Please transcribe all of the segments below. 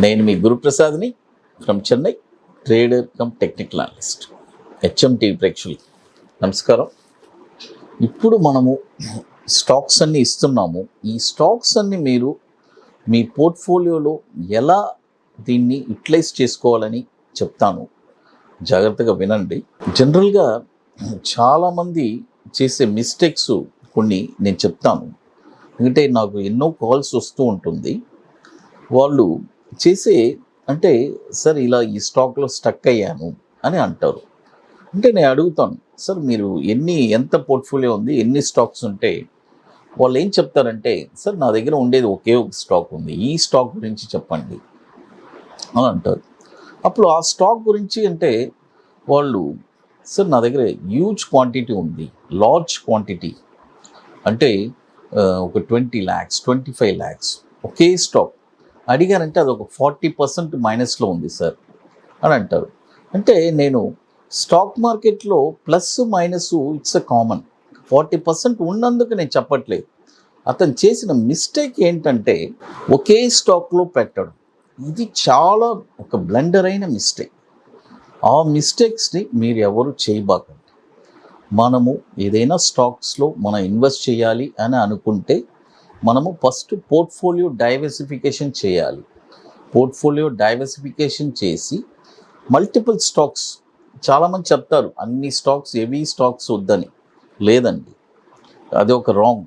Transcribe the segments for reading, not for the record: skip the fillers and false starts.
నేను మీ గురుప్రసాద్ని from Chennai, trader cum technical analyst. hmtv ప్రేక్షకులకి నమస్కారం. ఇప్పుడు మనము స్టాక్స్ అన్ని ఇస్తున్నాము. ఈ స్టాక్స్ అన్ని మీరు మీ పోర్ట్ఫోలియోలో ఎలా దీన్ని యూటిలైజ్ చేసుకోవాలని చెప్తాను, జాగ్రత్తగా వినండి. జనరల్గా చాలామంది చేసే మిస్టేక్స్ కొన్ని నేను చెప్తాను, ఎందుకంటే నాకు ఎన్నో కాల్స్ వస్తూ ఉంటుంది. వాళ్ళు చేసే అంటే సార్ ఇలా ఈ స్టాక్లో స్టక్ అయ్యాను అని అంటారు. అంటే నేను అడుగుతాను, సార్ మీరు ఎంత పోర్ట్ఫోలియో ఉంది, ఎన్ని స్టాక్స్ ఉంటే వాళ్ళు ఏం చెప్తారంటే, సార్ నా దగ్గర ఉండేది ఒకే ఒక స్టాక్ ఉంది, ఈ స్టాక్ గురించి చెప్పండి అని అంటారు. అప్పుడు ఆ స్టాక్ గురించి అంటే వాళ్ళు, సార్ నా దగ్గర హ్యూజ్ క్వాంటిటీ ఉంది, లార్జ్ క్వాంటిటీ అంటే ఒక 20 lakhs 25 lakhs ఒకే స్టాక్ అడిగారంటే అది ఒక 40% మైనస్లో ఉంది సార్ అని అంటారు. అంటే నేను స్టాక్ మార్కెట్లో plus minus it's a common, 40% ఉన్నందుకు నేను చెప్పట్లేదు. అతను చేసిన మిస్టేక్ ఏంటంటే ఒకే స్టాక్లో పెట్టడం. ఇది చాలా ఒక బ్లండర్ అయిన మిస్టేక్. ఆ మిస్టేక్స్ని మీరు ఎవరు చేయబాకండి. మనము ఏదైనా స్టాక్స్లో మనం ఇన్వెస్ట్ చేయాలి అని అనుకుంటే మనము ఫస్ట్ పోర్ట్ఫోలియో డైవర్సిఫికేషన్ చేయాలి. పోర్ట్ఫోలియో డైవర్సిఫికేషన్ చేసి మల్టిపుల్ స్టాక్స్, చాలామంది చెప్తారు అన్ని స్టాక్స్ హెవీ స్టాక్స్ వద్దని. లేదండి, అది ఒక రాంగ్.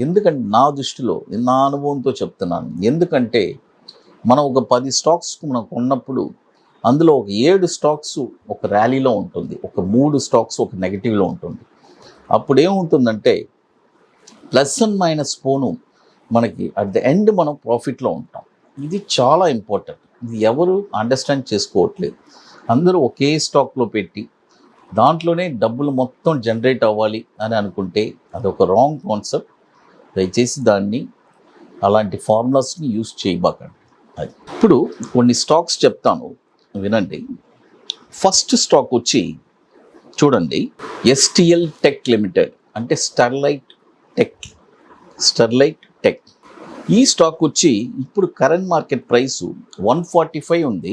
ఎందుకంటే నా దృష్టిలో, నా అనుభవంతో చెప్తున్నాను. ఎందుకంటే మనం ఒక 10 స్టాక్స్ మనం కొన్నప్పుడు అందులో ఒక 7 స్టాక్స్ ఒక ర్యాలీలో ఉంటుంది, ఒక 3 స్టాక్స్ ఒక నెగిటివ్లో ఉంటుంది. అప్పుడు ఏముంటుందంటే ప్లస్ అండ్ మైనస్ పోను మనకి అట్ ద ఎండ్ మనం ప్రాఫిట్లో ఉంటాం. ఇది చాలా ఇంపార్టెంట్. ఇది ఎవరు అండర్స్టాండ్ చేసుకోవట్లేదు. అందరూ ఒకే స్టాక్లో పెట్టి దాంట్లోనే డబ్బులు మొత్తం జనరేట్ అవ్వాలి అని అనుకుంటే అదొక రాంగ్ కాన్సెప్ట్. దయచేసి దాన్ని, అలాంటి ఫార్ములాస్ని యూస్ చేయబాకండి. అది ఇప్పుడు కొన్ని స్టాక్స్ చెప్తాను, వినండి. ఫస్ట్ స్టాక్ వచ్చి చూడండి, STL టెక్ లిమిటెడ్, అంటే స్టెర్లైట్ టెక్. ఈ స్టాక్ వచ్చి ఇప్పుడు కరెంట్ మార్కెట్ ప్రైస్ 145 ఉంది,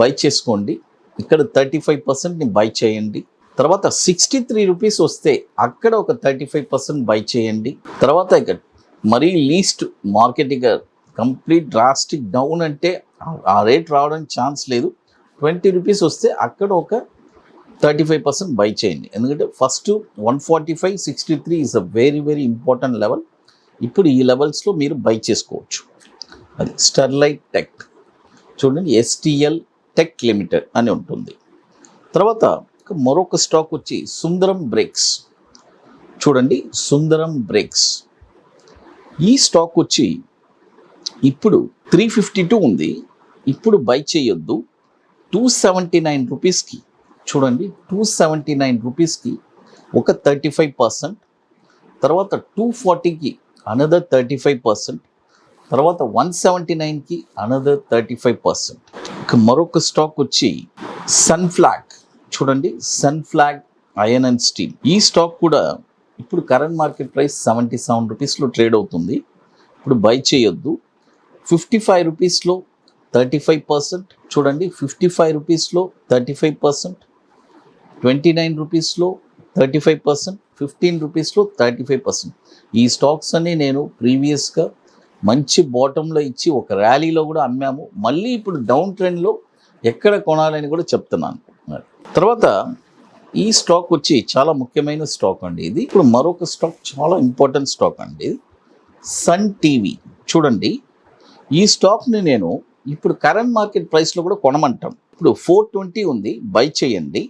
బై చేసుకోండి. ఇక్కడ 35%ని బై చేయండి. తర్వాత 63 రూపీస్ వస్తే అక్కడ ఒక 35% బై చేయండి. తర్వాత ఇక మరీ లీస్ట్ మార్కెట్ ఇక కంప్లీట్ డ్రాస్టిక్ డౌన్ అంటే ఆ రేట్ రావడానికి ఛాన్స్ లేదు. 20 రూపీస్ వస్తే అక్కడ ఒక 35% బై చేయండి. ఎందుకంటే first 145, 63 is a very very important level. ఇప్పుడు ఈ లెవెల్స్లో మీరు బై చేసుకోవచ్చు. అది స్టెర్లైట్ టెక్ చూడండి, STL టెక్ లిమిటెడ్ అని ఉంటుంది. తర్వాత మరొక స్టాక్ వచ్చి సుందరం బ్రేక్స్. చూడండి, సుందరం బ్రేక్స్. ఈ స్టాక్ వచ్చి ఇప్పుడు 352 ఉంది, ఇప్పుడు బై చేయొద్దు. 279 రూపీస్కి చూడండి, 279 రూపీస్కి ఒక 35%, తర్వాత 240కి అనదర్ 35%, తర్వాత 179కి అనదర్ 35%. ఇక మరొక స్టాక్ వచ్చి సన్ఫ్లాగ్. చూడండి, సన్ఫ్లాగ్ ఐరన్ అండ్ స్టీల్. ఈ స్టాక్ కూడా ఇప్పుడు కరెంట్ మార్కెట్ ప్రైస్ 77 రూపీస్లో ట్రేడ్ అవుతుంది. ఇప్పుడు బై చేయొద్దు. 55 రూపీస్లో 35%. చూడండి, 55 రూపీస్లో 35%, 29 రూపీస్లో 35%, 15 రూపీస్లో 35%. ఈ స్టాక్స్ అన్ని నేను ప్రీవియస్గా మంచి బాటంలో ఇచ్చి ఒక ర్యాలీలో కూడా అమ్మాము. మళ్ళీ ఇప్పుడు డౌన్ ట్రెండ్లో ఎక్కడ కొనాలని కూడా చెప్తున్నాను. తర్వాత ఈ స్టాక్ వచ్చి చాలా ముఖ్యమైన స్టాక్ అండి. ఇది ఇప్పుడు మరొక స్టాక్, చాలా ఇంపార్టెంట్ స్టాక్ అండి. ఇది సన్ టీవీ. చూడండి, ఈ స్టాక్ని నేను ఇప్పుడు కరెంట్ మార్కెట్ ప్రైస్లో కూడా కొనమంటాం. ఇప్పుడు 420 ఉంది, బై చేయండి.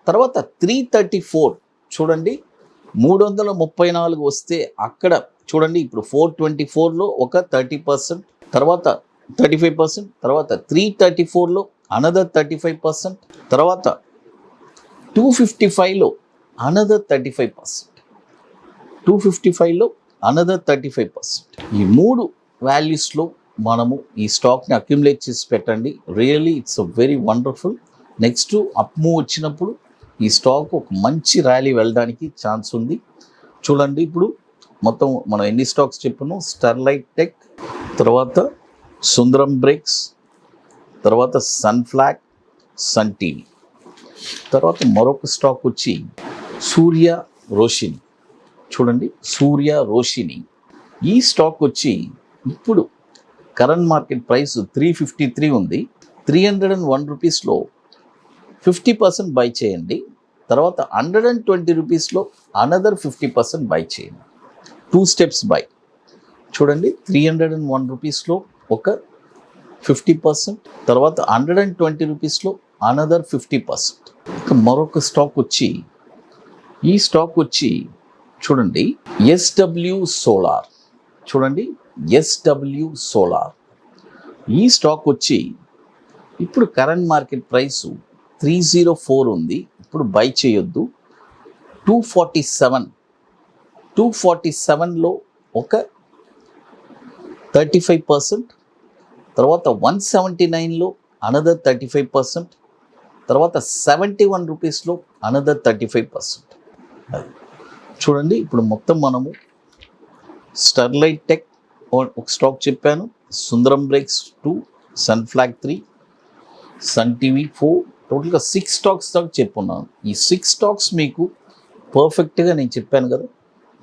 తర్వాత 334, చూడండి 334 వస్తే అక్కడ చూడండి, ఇప్పుడు 424లో ఒక 30%, తర్వాత 35%, తర్వాత 334లో అనదర్ 35%, తర్వాత 255లో అనదర్ 35%, 255లో అనదర్ 35%. ఈ 3 వాల్యూస్లో మనము ఈ స్టాక్ని అక్యుములేట్ చేసి పెట్టండి. Really it's a very wonderful. Next up move వచ్చినప్పుడు ఈ స్టాక్ ఒక మంచి ర్యాలీ వెళ్ళడానికి ఛాన్స్ ఉంది. చూడండి, ఇప్పుడు మొత్తం మనం ఎన్ని స్టాక్స్ చెప్పాము, స్టెర్లైట్ టెక్, తర్వాత సుందరం బ్రేక్స్, తర్వాత సన్ఫ్లాగ్, సన్ టీవీ. తర్వాత మరొక స్టాక్ వచ్చి సూర్య రోషిని. చూడండి, సూర్య రోషిని. ఈ స్టాక్ వచ్చి ఇప్పుడు కరెంట్ మార్కెట్ ప్రైస్ 353 ఉంది. 301 రూపీస్లో 50% బై చేయండి. తర్వాత 120 రూపీస్లో అనదర్ 50% బై చేయండి. 2 స్టెప్స్ బై. చూడండి, 301 రూపీస్లో ఒక 50%, తర్వాత 120 రూపీస్లో అనదర్ 50%. ఇక మరొక స్టాక్ వచ్చి, ఈ స్టాక్ వచ్చి చూడండి ఎస్డబ్ల్యూ సోలార్. చూడండి, ఎస్డబ్ల్యూ సోలార్. ఈ స్టాక్ వచ్చి ఇప్పుడు కరెంట్ మార్కెట్ ప్రైసు 304 ఉంది. ఇప్పుడు బై చేయొద్దు. 247లో ఒక 35%, తర్వాత 179లో అనదర్ 35%, తర్వాత 71 రూపీస్లో అనదర్ 35%. చూడండి, ఇప్పుడు మొత్తం మనము స్టెర్లైట్ టెక్ ఒక స్టాక్ చెప్పాను, సుందరం బ్రేక్స్ 2, సన్ఫ్లాగ్ 3, సన్ టీవీ 4, టోటల్గా 6 స్టాక్స్ దాకా చెప్పున్నాను. ఈ 6 స్టాక్స్ మీకు పర్ఫెక్ట్గా నేను చెప్పాను కదా.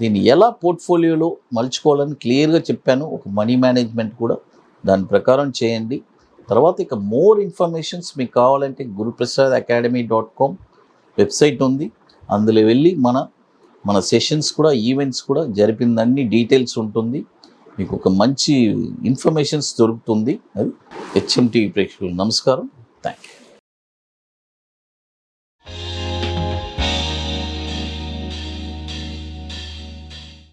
దీన్ని ఎలా పోర్ట్ఫోలియోలో మలుచుకోవాలని క్లియర్గా చెప్పాను. ఒక మనీ మేనేజ్మెంట్ కూడా దాని ప్రకారం చేయండి. తర్వాత ఇక మోర్ ఇన్ఫర్మేషన్స్ మీకు కావాలంటే guruprasadacademy.com వెబ్సైట్ ఉంది. అందులో వెళ్ళి మన సెషన్స్ కూడా, ఈవెంట్స్ కూడా జరిపిందన్ని డీటెయిల్స్ ఉంటుంది. మీకు ఒక మంచి ఇన్ఫర్మేషన్స్ దొరుకుతుంది. అది హెచ్ఎంటీవీ ప్రేక్షకులు నమస్కారం. Thank you.